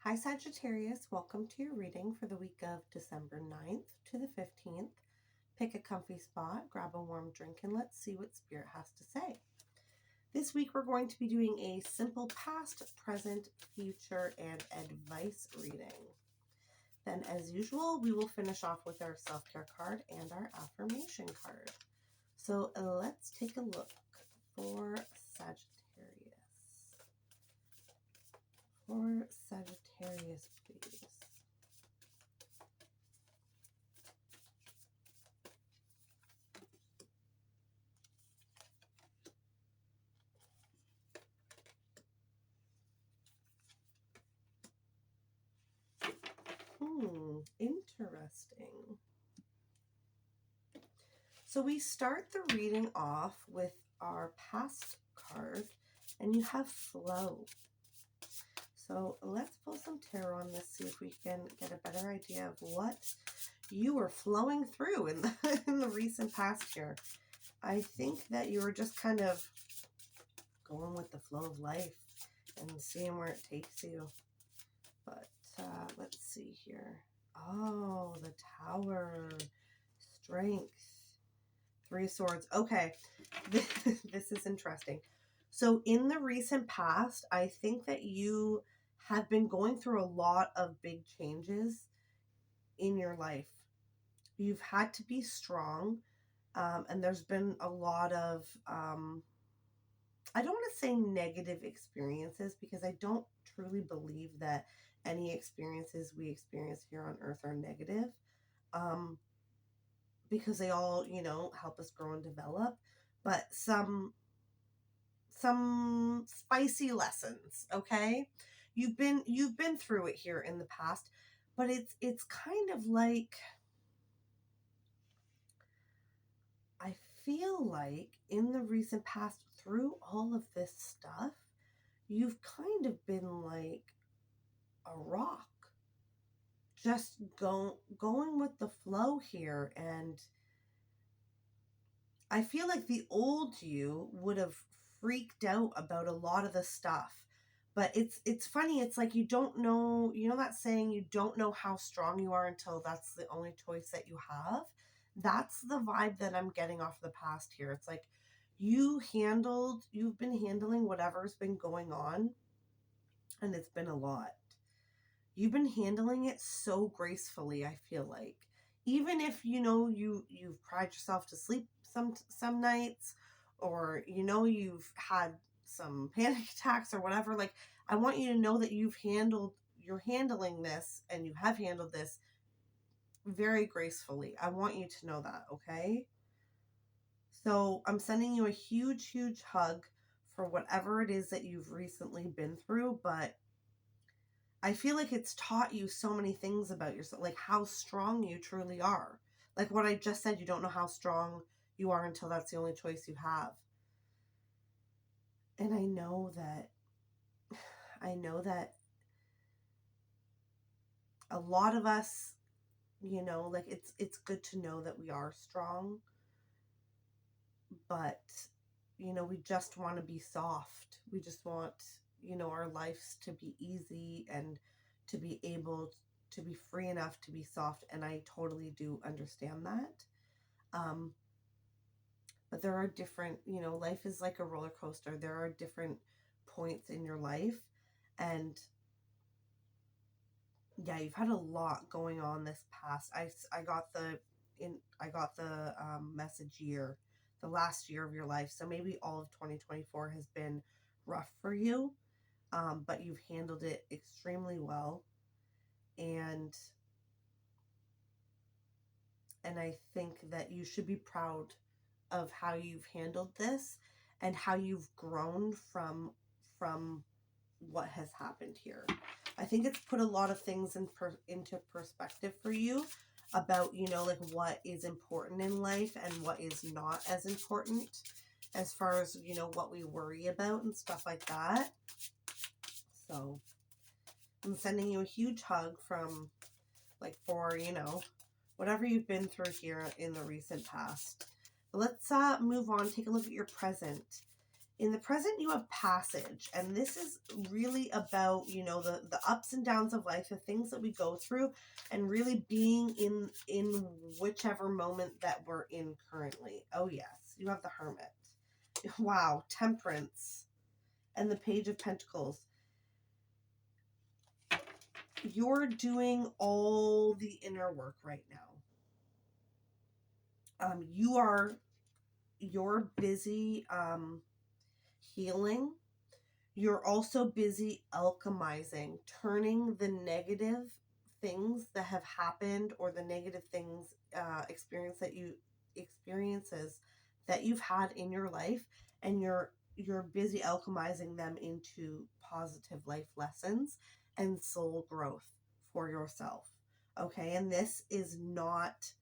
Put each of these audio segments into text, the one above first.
Hi Sagittarius, welcome to your reading for the week of December 9th to the 15th. Pick a comfy spot, grab a warm drink, and let's see what Spirit has to say. This week we're going to be doing a simple past, present, future, and advice reading. Then as usual, we will finish off with our self-care card and our affirmation card. So let's take a look for Sagittarius. For Sagittarius, please. Interesting. So we start the reading off with our past card, and you have flow. So let's pull some tarot on this, see if we can get a better idea of what you were flowing through in the recent past here. I think that you were just kind of going with the flow of life and seeing where it takes you. But let's see here. Oh, the Tower. Strength. Three of Swords. Okay. This is interesting. So in the recent past, I think that you have been going through a lot of big changes in your life. You've had to be strong. And there's been a lot of, I don't want to say negative experiences, because I don't truly believe that any experiences we experience here on earth are negative, because they all, help us grow and develop. But some spicy lessons, okay? You've been through it here in the past, but it's kind of like, I feel like in the recent past, through all of this stuff, you've kind of been like a rock, just going with the flow here. And I feel like the old you would have freaked out about a lot of the stuff. But it's funny, it's like you don't know, that saying, you don't know how strong you are until that's the only choice that you have. That's the vibe that I'm getting off the past here. It's like you've been handling whatever's been going on, and it's been a lot. You've been handling it so gracefully, I feel like. Even if you've cried yourself to sleep some nights, or you've had some panic attacks or whatever, like, I want you to know that you're handling this, and you have handled this very gracefully. I want you to know that, okay? So I'm sending you a huge, huge hug for whatever it is that you've recently been through, but I feel like it's taught you so many things about yourself, like how strong you truly are. Like what I just said, you don't know how strong you are until that's the only choice you have. And I know that a lot of us, like it's good to know that we are strong, but we just want to be soft. We just want, our lives to be easy and to be able to be free enough to be soft. And I totally do understand that. But there are different, life is like a roller coaster. There are different points in your life. And yeah, you've had a lot going on this past. I got the message year, the last year of your life. So maybe all of 2024 has been rough for you, but you've handled it extremely well, and I think that you should be proud of how you've handled this and how you've grown from what has happened here. I think it's put a lot of things into perspective for you about, like what is important in life and what is not as important, as far as, what we worry about and stuff like that. So I'm sending you a huge hug for, whatever you've been through here in the recent past. But let's move on, take a look at your present. In the present, you have passage, and this is really about, you know, the ups and downs of life, the things that we go through, and really being in whichever moment that we're in currently. Oh yes, you have the Hermit. Wow, Temperance, and the Page of Pentacles. You're doing all the inner work right now. You're busy healing. You're also busy alchemizing, turning the negative things that have happened, or the negative things experiences that you've had in your life, and you're busy alchemizing them into positive life lessons and soul growth for yourself. Okay, and this is not,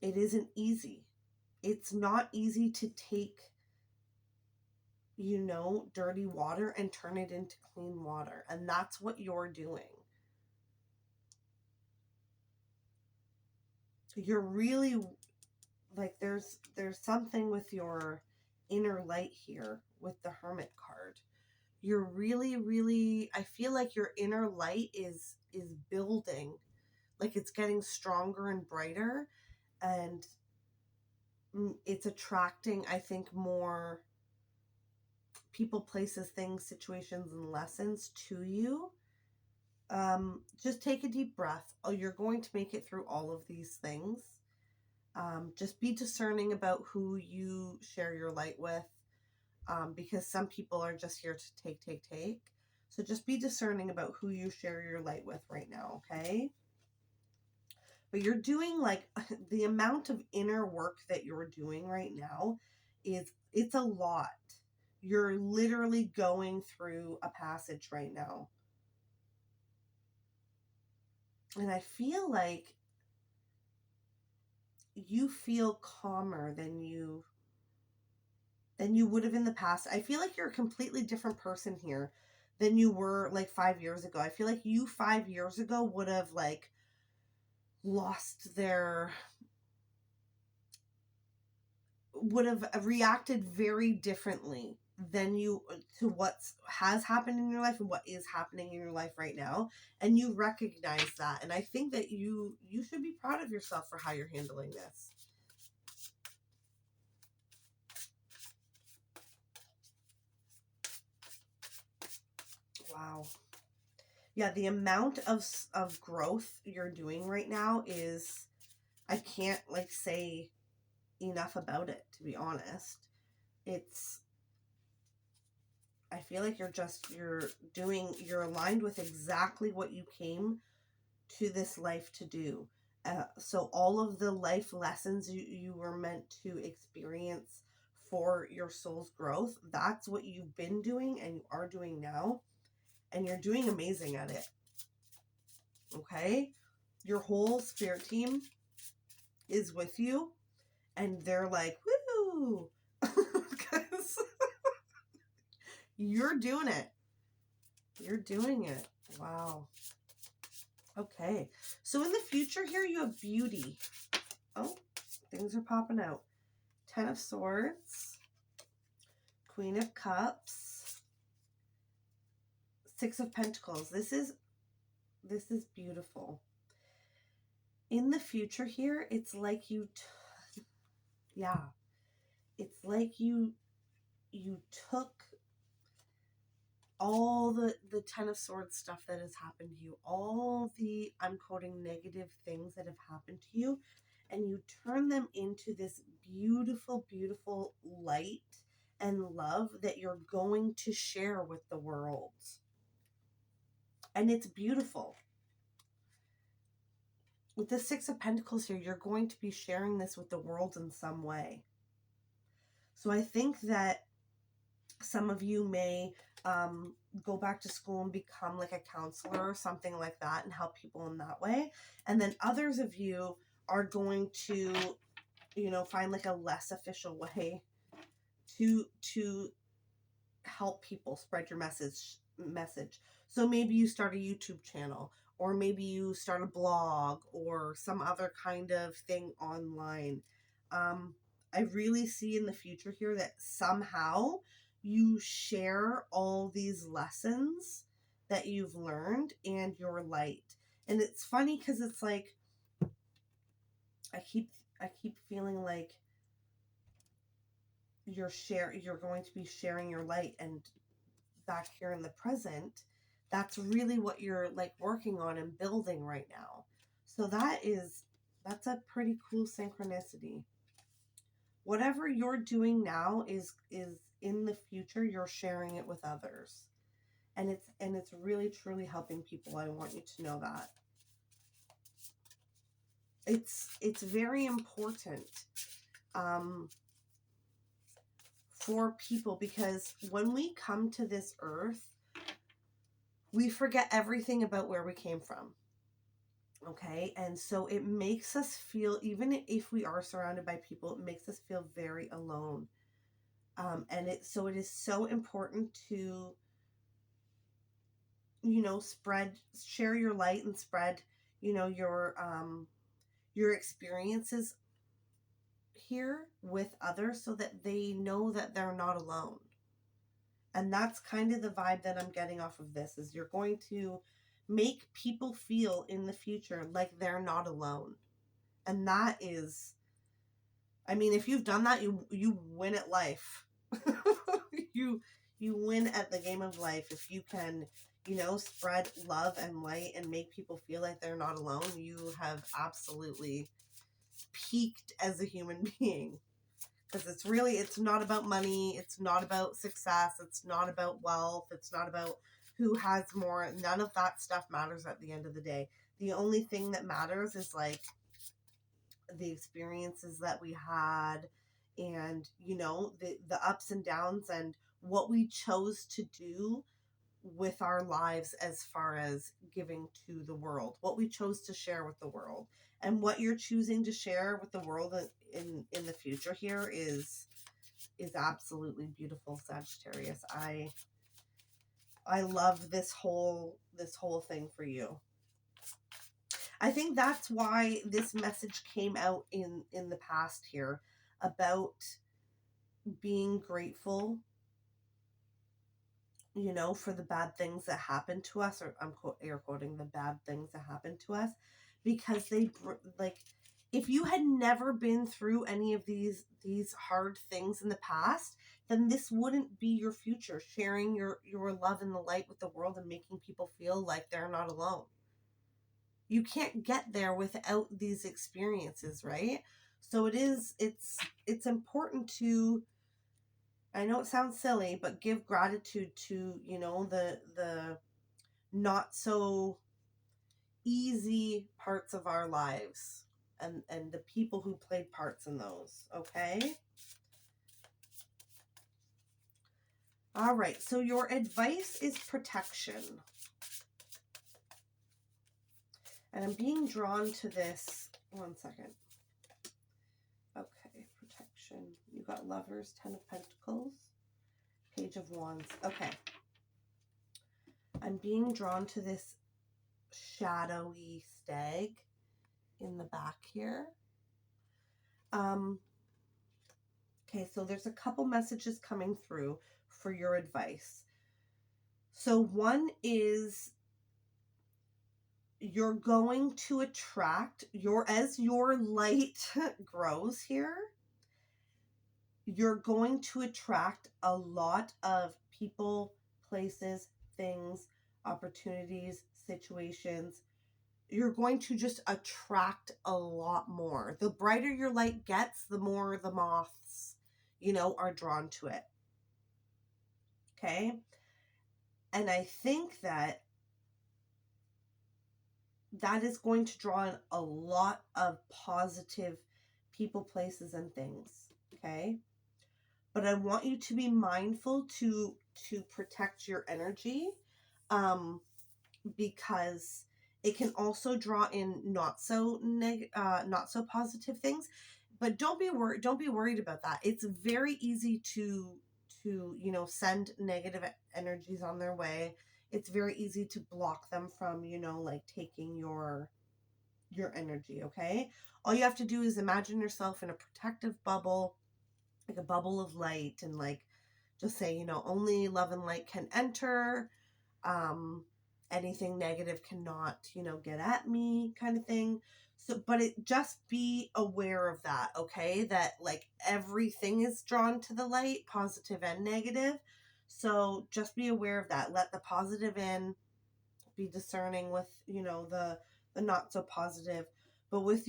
it isn't easy. It's not easy to take, you know, dirty water and turn it into clean water. And that's what you're doing. You're really, like, there's something with your inner light here with the Hermit card. You're really, really, I feel like your inner light is building, like it's getting stronger and brighter, and it's attracting, I think, more people, places, things, situations, and lessons to you. Just take a deep breath. Oh, you're going to make it through all of these things. Just be discerning about who you share your light with, because some people are just here to take. So just be discerning about who you share your light with right now, okay? But you're doing, like, the amount of inner work that you're doing right now it's a lot. You're literally going through a passage right now. And I feel like you feel calmer than you would have in the past. I feel like you're a completely different person here than you were like 5 years ago. I feel like you 5 years ago would have, like, would have reacted very differently than you to what has happened in your life and what is happening in your life right now, and you recognize that. And I think that you should be proud of yourself for how you're handling this. Wow. Yeah, the amount of growth you're doing right now is, I can't, like, say enough about it, to be honest. It's, I feel like you're aligned with exactly what you came to this life to do. So all of the life lessons you were meant to experience for your soul's growth, that's what you've been doing and you are doing now. And you're doing amazing at it. Okay? Your whole spirit team is with you, and they're like, woo! Because you're doing it. You're doing it. Wow. Okay. So in the future here, you have beauty. Oh, things are popping out. 10 of Swords. Queen of Cups. 6 of Pentacles. This is beautiful. In the future here, it's like yeah. It's like you took all the 10 of Swords stuff that has happened to you, all the, I'm quoting, negative things that have happened to you, and you turn them into this beautiful, beautiful light and love that you're going to share with the world. And it's beautiful. With the 6 of Pentacles here, you're going to be sharing this with the world in some way. So I think that some of you may go back to school and become like a counselor or something like that and help people in that way. And then others of you are going to, you know, find like a less official way to help people spread your message. So maybe you start a YouTube channel, or maybe you start a blog or some other kind of thing online. I really see in the future here that somehow you share all these lessons that you've learned and your light. And it's funny because it's like I keep feeling like you're going to be sharing your light, and back here in the present, that's really what you're like working on and building right now. So that's a pretty cool synchronicity. Whatever you're doing now is in the future you're sharing it with others. And it's really truly helping people. I want you to know that. It's very important for people, because when we come to this earth, we forget everything about where we came from. Okay, and so it makes us feel, even if we are surrounded by people, it makes us feel very alone. And it is so important to, share your light and spread, your experiences here with others so that they know that they're not alone. And that's kind of the vibe that I'm getting off of this, is you're going to make people feel in the future like they're not alone. And that is, I mean, if you've done that, you win at life. you win at the game of life. If you can, spread love and light and make people feel like they're not alone, you have absolutely peaked as a human being. Because it's not about money. It's not about success. It's not about wealth. It's not about who has more. None of that stuff matters at the end of the day. The only thing that matters is like the experiences that we had, and the ups and downs, and what we chose to do with our lives as far as giving to the world, what we chose to share with the world. And what you're choosing to share with the world in the future here is absolutely beautiful, Sagittarius. I love this whole thing for you. I think that's why this message came out in the past here, about being grateful, for the bad things that happen to us, or I'm air quoting the bad things that happen to us, because if you had never been through any of these hard things in the past, then this wouldn't be your future, sharing your love and the light with the world and making people feel like they're not alone. You can't get there without these experiences, right? So it's important to, I know it sounds silly, but give gratitude to, the not so easy parts of our lives, and the people who played parts in those, okay? All right, so your advice is protection. And I'm being drawn to this. One second. Okay, protection. You got Lovers, 10 of Pentacles, Page of Wands. Okay. I'm being drawn to this shadowy stag in the back here. Okay, so there's a couple messages coming through for your advice. So one is, you're going to attract as your light grows here, you're going to attract a lot of people, places, things, opportunities, situations. You're going to just attract a lot more. The brighter your light gets, the more the moths, are drawn to it. Okay? And I think that is going to draw in a lot of positive people, places, and things. Okay? But I want you to be mindful to protect your energy, because it can also draw in not so positive things. But don't be worried about that. It's very easy to send negative energies on their way. It's very easy to block them from taking your energy. Okay, all you have to do is imagine yourself in a protective bubble, like a bubble of light, and like just say, you know, only love and light can enter. Anything negative cannot, you know, get at me, kind of thing. So, but it just be aware of that, okay? That like everything is drawn to the light, positive and negative. So just be aware of that. Let the positive in, be discerning with, you know, the not so positive. But with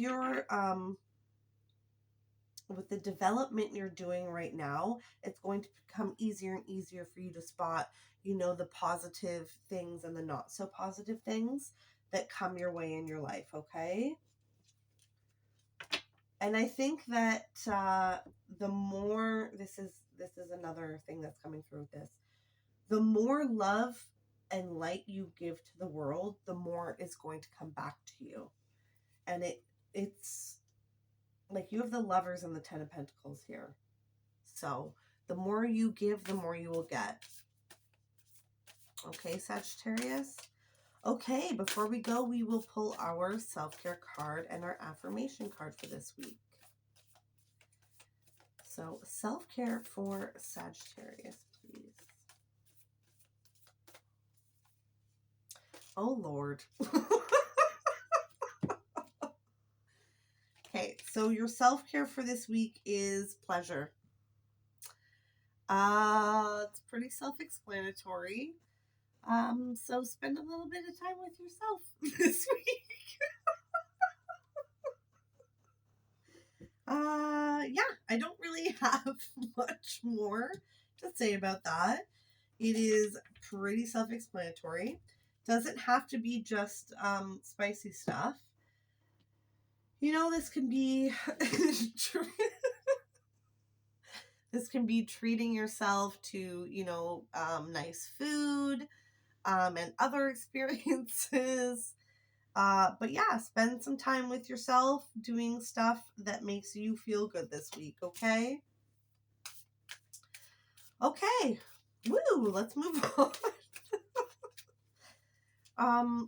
the development you're doing right now, it's going to become easier and easier for you to spot, you know, the positive things and the not so positive things that come your way in your life, okay? And I think that the more, this is another thing that's coming through with this, the more love and light you give to the world, the more is going to come back to you. And it's like you have the Lovers and the Ten of Pentacles here. So the more you give, the more you will get. Okay, Sagittarius? Okay, before we go, we will pull our self-care card and our affirmation card for this week. So self-care for Sagittarius, please. Oh, Lord. Okay, so your self-care for this week is pleasure. It's pretty self-explanatory. So spend a little bit of time with yourself this week. Yeah, I don't really have much more to say about that. It is pretty self-explanatory. Doesn't have to be just spicy stuff. You know, this can be this can be treating yourself to, you know, nice food, and other experiences. But yeah, spend some time with yourself doing stuff that makes you feel good this week, okay? Okay. Woo, let's move on.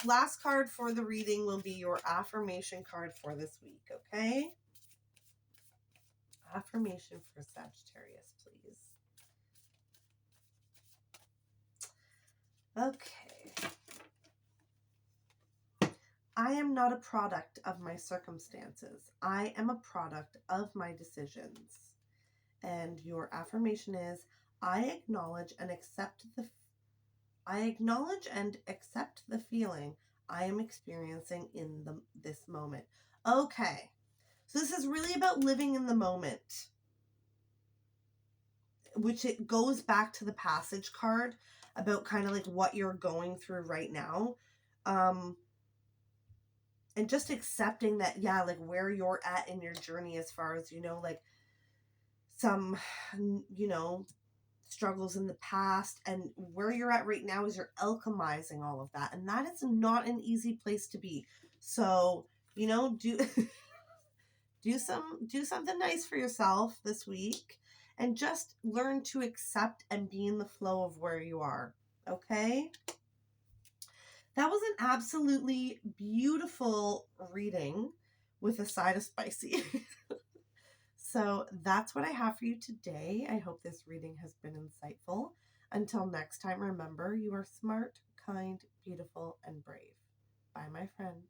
Last card for the reading will be your affirmation card for this week, okay? Affirmation for Sagittarius, please. Okay. I am not a product of my circumstances. I am a product of my decisions. And your affirmation is, I acknowledge and accept the feeling I am experiencing in this moment. Okay. So this is really about living in the moment, which it goes back to the passage card about kind of like what you're going through right now. And just accepting that, yeah, like where you're at in your journey as far as, you know, like some, you know, struggles in the past, and where you're at right now is you're alchemizing all of that. And that is not an easy place to be. So, you know, do something nice for yourself this week, and just learn to accept and be in the flow of where you are. Okay? That was an absolutely beautiful reading with a side of spicy. So that's what I have for you today. I hope this reading has been insightful. Until next time, remember, you are smart, kind, beautiful, and brave. Bye, my friend.